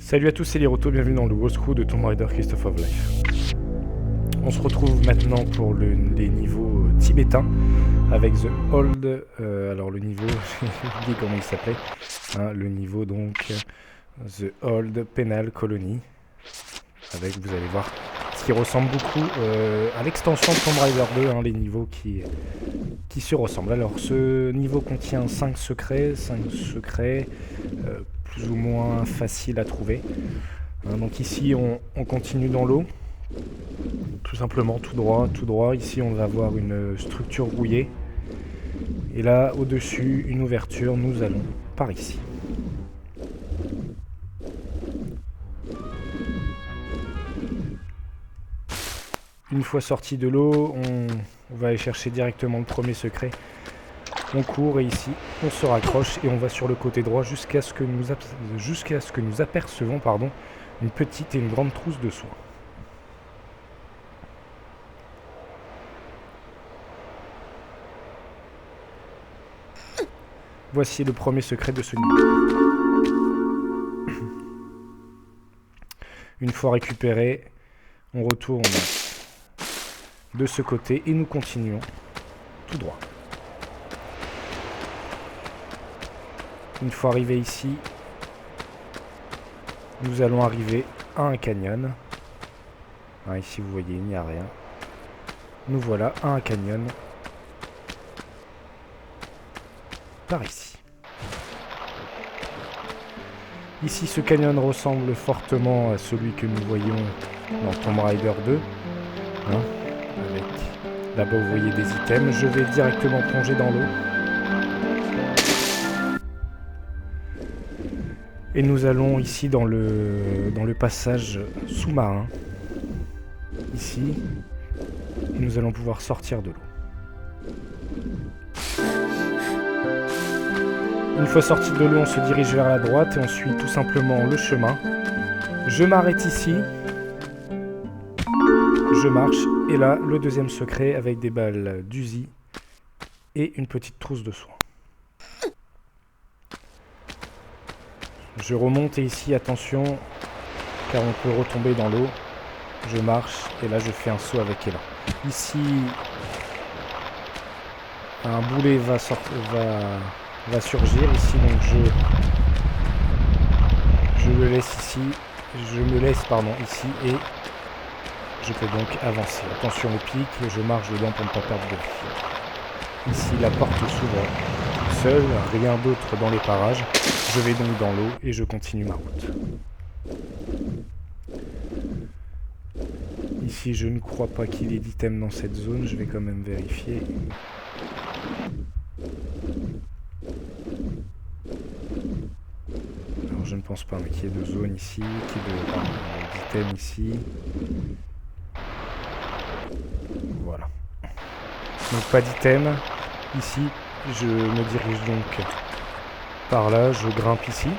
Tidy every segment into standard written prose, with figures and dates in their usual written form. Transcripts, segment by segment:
Salut à tous, c'est Liroto, bienvenue dans le walkthrough de Tomb Raider Christophe of Life. On se retrouve maintenant pour les niveaux tibétains avec The Old, alors le niveau, j'ai oublié comment il s'appelait, hein, le niveau donc The Old Penal Colony, avec, vous allez voir, ce qui ressemble beaucoup à l'extension de Tomb Raider 2, hein, les niveaux qui se ressemblent. Alors ce niveau contient 5 secrets, plus ou moins faciles à trouver. Hein, donc ici on continue dans l'eau, tout simplement tout droit. Ici on va avoir une structure rouillée. Et là au-dessus une ouverture, nous allons par ici. Une fois sorti de l'eau, on va aller chercher directement le premier secret. On court et ici on se raccroche et on va sur le côté droit jusqu'à ce que nous apercevons une petite et une grande trousse de soie. Voici le premier secret de ce niveau. Une fois récupéré, on retourne de ce côté et nous continuons tout droit. Une fois arrivé ici, nous allons arriver à un canyon. Ah, ici vous voyez, il n'y a rien. Nous voilà à un canyon. Par ici. Ici, ce canyon ressemble fortement à celui que nous voyons dans Tomb Raider 2. Hein, avec là-bas, vous voyez des items. Je vais directement plonger dans l'eau. Et nous allons ici dans le passage sous-marin. Ici. Et nous allons pouvoir sortir de l'eau. Une fois sorti de l'eau, on se dirige vers la droite et on suit tout simplement le chemin. Je m'arrête ici. Je marche. Et là, le deuxième secret avec des balles d'Uzi et une petite trousse de soie. Je remonte et ici, attention, car on peut retomber dans l'eau. Je marche et là, je fais un saut avec élan. Ici, un boulet va surgir ici, donc je me laisse ici ici et je peux donc avancer. Attention au pic, je marche dedans pour ne pas perdre de vue. Ici la porte s'ouvre seule, rien d'autre dans les parages. Je vais donc dans l'eau et je continue ma route. Ici je ne crois pas qu'il y ait d'items dans cette zone, je vais quand même vérifier. Je ne pense pas qu'il y ait de zone ici, d'items ici. Voilà. Donc pas d'item. Ici, je me dirige donc par là, je grimpe ici.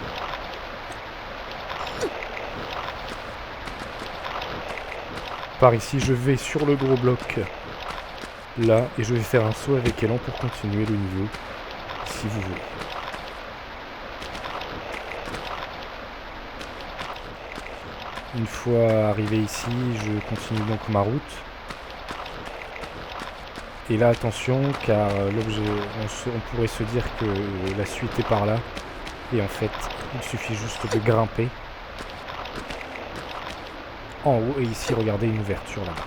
Par ici, je vais sur le gros bloc là et je vais faire un saut avec élan pour continuer le niveau si vous voulez. Une fois arrivé ici, je continue donc ma route. Et là, attention, car l'objet, on pourrait se dire que la suite est par là. Et en fait, il suffit juste de grimper en haut. Et ici, regardez une ouverture là-bas.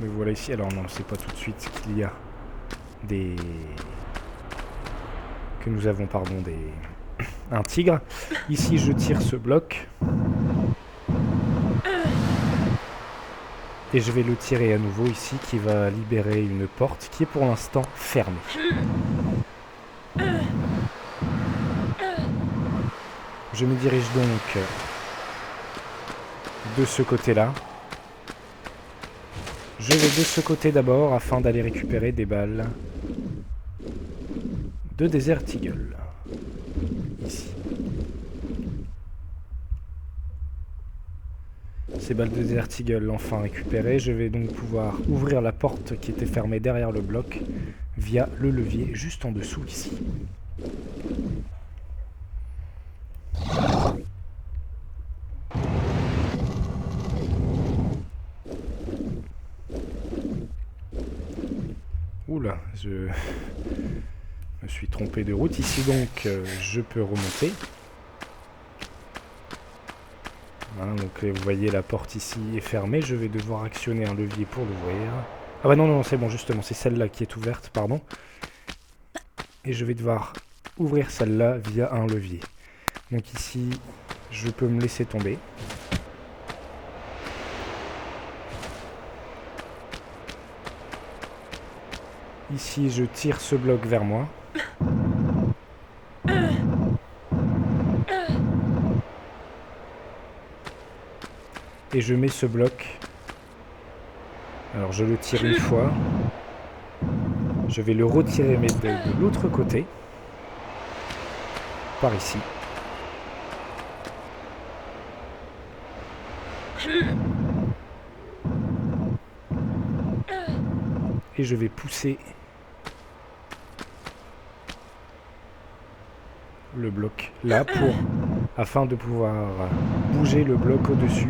Me voilà ici. Alors non, c'est pas tout de suite qu'il y a que nous avons un tigre. Ici je tire ce bloc et je vais le tirer à nouveau ici qui va libérer une porte qui est pour l'instant fermée. Je me dirige donc de ce côté-là. Je vais de ce côté d'abord afin d'aller récupérer des balles de Desert Eagle. Ici. Ces balles de Desert Eagle enfin récupérées. Je vais donc pouvoir ouvrir la porte qui était fermée derrière le bloc via le levier juste en dessous ici. Oula, je me suis trompé de route. Ici donc, je peux remonter. Voilà, donc vous voyez la porte ici est fermée. Je vais devoir actionner un levier pour l'ouvrir. Ah bah non, non, c'est bon justement, c'est celle-là qui est ouverte, pardon. Et je vais devoir ouvrir celle-là via un levier. Donc ici, je peux me laisser tomber. Ici, je tire ce bloc vers moi. Et je mets ce bloc. Alors je le tire une fois. Je vais le retirer mais de l'autre côté. Par ici. Et je vais pousser le bloc là afin de pouvoir bouger le bloc au-dessus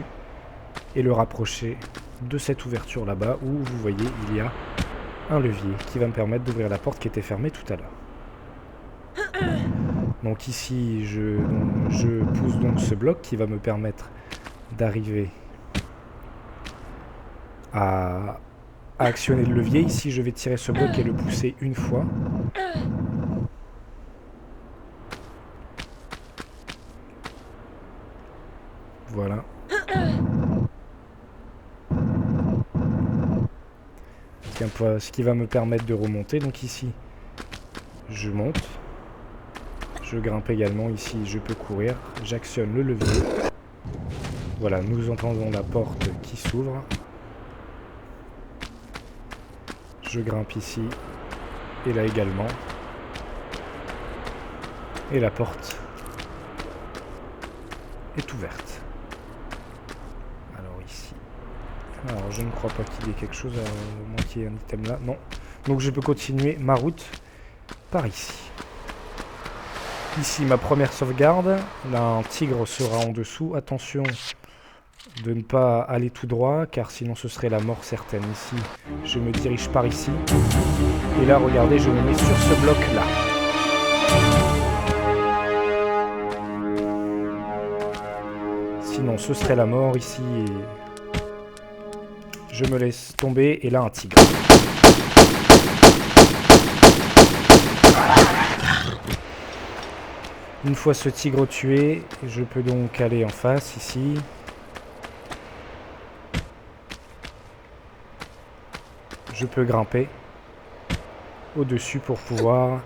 et le rapprocher de cette ouverture là-bas où vous voyez il y a un levier qui va me permettre d'ouvrir la porte qui était fermée tout à l'heure. Donc ici je pousse donc ce bloc qui va me permettre d'arriver à actionner le levier. Ici je vais tirer ce bloc et le pousser une fois. Voilà. Ce qui va me permettre de remonter. Donc ici, je monte. Je grimpe également. Ici, je peux courir. J'actionne le levier. Voilà, nous entendons la porte qui s'ouvre. Je grimpe ici. Et là également. Et la porte est ouverte. Alors ici. Alors je ne crois pas qu'il y ait quelque chose à moins qu'il y ait un item là. Non. Donc je peux continuer ma route par ici. Ici ma première sauvegarde. Là un tigre sera en dessous. Attention de ne pas aller tout droit car sinon ce serait la mort certaine. Ici je me dirige par ici. Et là regardez je me mets sur ce bloc là. Sinon ce serait la mort ici et je me laisse tomber et là un tigre. Une fois ce tigre tué, je peux donc aller en face ici. Je peux grimper au-dessus pour pouvoir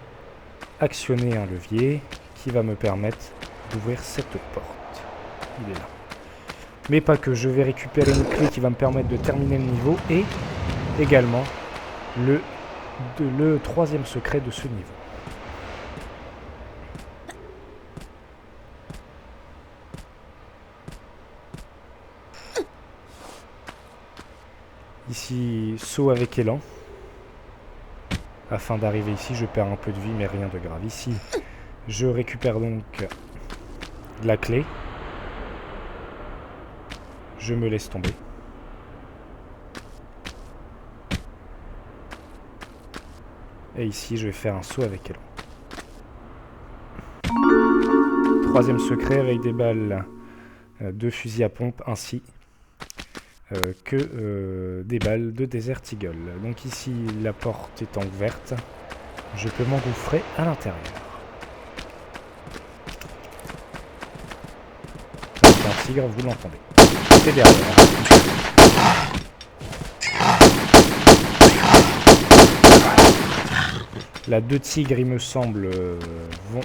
actionner un levier qui va me permettre d'ouvrir cette porte. Il est là. Mais pas que, je vais récupérer une clé qui va me permettre de terminer le niveau et également le troisième secret de ce niveau. Ici, saut avec élan. Afin d'arriver ici, je perds un peu de vie, mais rien de grave. Ici, je récupère donc la clé. Je me laisse tomber. Et ici, je vais faire un saut avec élan. Troisième secret avec des balles de fusil à pompe ainsi que des balles de Desert Eagle. Donc ici, la porte étant ouverte, je peux m'engouffrer à l'intérieur. Avec un tigre, vous l'entendez. C'est derrière. Là, deux tigres, il me semble, vont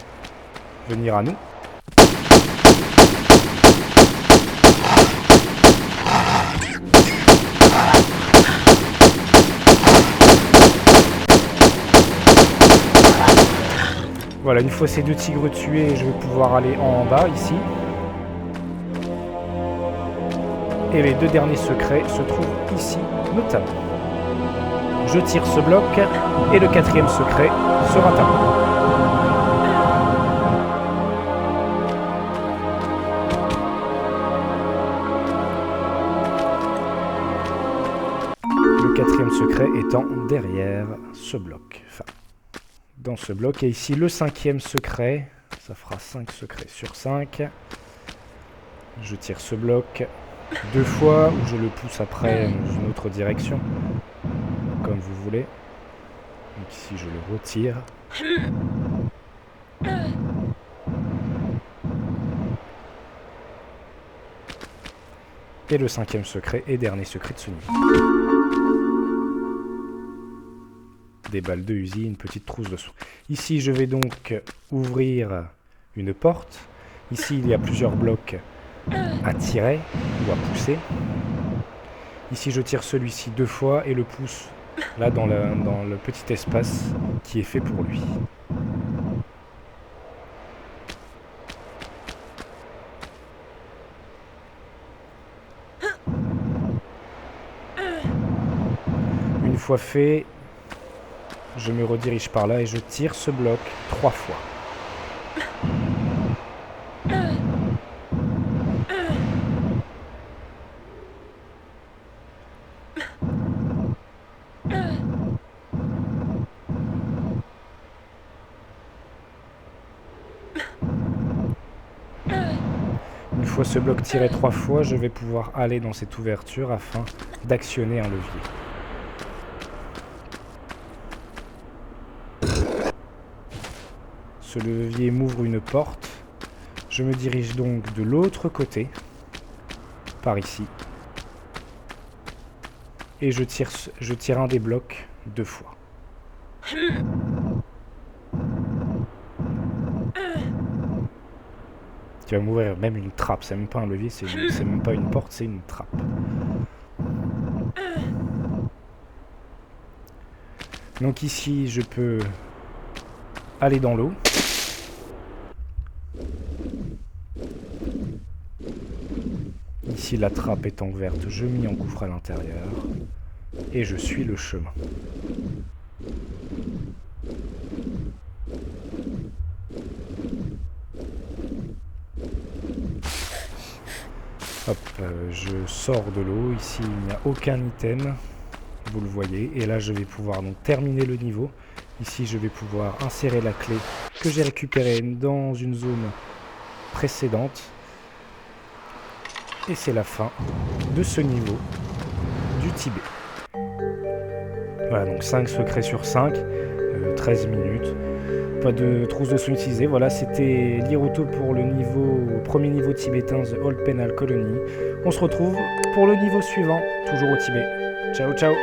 venir à nous. Voilà, une fois ces deux tigres tués, je vais pouvoir aller en bas, ici. Et les 2 derniers secrets se trouvent ici, notamment. Je tire ce bloc, et le 4e secret sera à moi. Le 4e secret étant derrière ce bloc. Enfin, dans ce bloc. Et ici, le 5e secret. Ça fera 5 secrets sur 5. Je tire ce bloc 2 fois, ou je le pousse après dans une autre direction. Comme vous voulez. Donc ici, je le retire. Et le 5e secret et dernier secret de ce niveau. Des balles de Uzi, une petite trousse de soins. Ici, je vais donc ouvrir une porte. Ici, il y a plusieurs blocs à tirer ou à pousser. Ici, je tire celui-ci 2 fois et le pousse là dans le petit espace qui est fait pour lui. Une fois fait, je me redirige par là et je tire ce bloc 3 fois. Une fois ce bloc tiré 3 fois, je vais pouvoir aller dans cette ouverture afin d'actionner un levier. Ce levier m'ouvre une porte. Je me dirige donc de l'autre côté, par ici. Et je tire un des blocs 2 fois. Qui va m'ouvrir même une trappe. C'est même pas un levier, c'est même pas une porte, c'est une trappe. Donc ici, je peux aller dans l'eau. Ici, la trappe étant ouverte, je m'y engouffre à l'intérieur. Et je suis le chemin. Hop, je sors de l'eau. Ici, il n'y a aucun item. Vous le voyez. Et là, je vais pouvoir donc terminer le niveau. Ici, je vais pouvoir insérer la clé que j'ai récupérée dans une zone précédente. Et c'est la fin de ce niveau du Tibet. Voilà, donc 5 secrets sur 5, 13 minutes. Pas de trousse de soins utilisée. Voilà, c'était Liruto pour le premier niveau tibétain, The Old Penal Colony. On se retrouve pour le niveau suivant, toujours au Tibet. Ciao, ciao!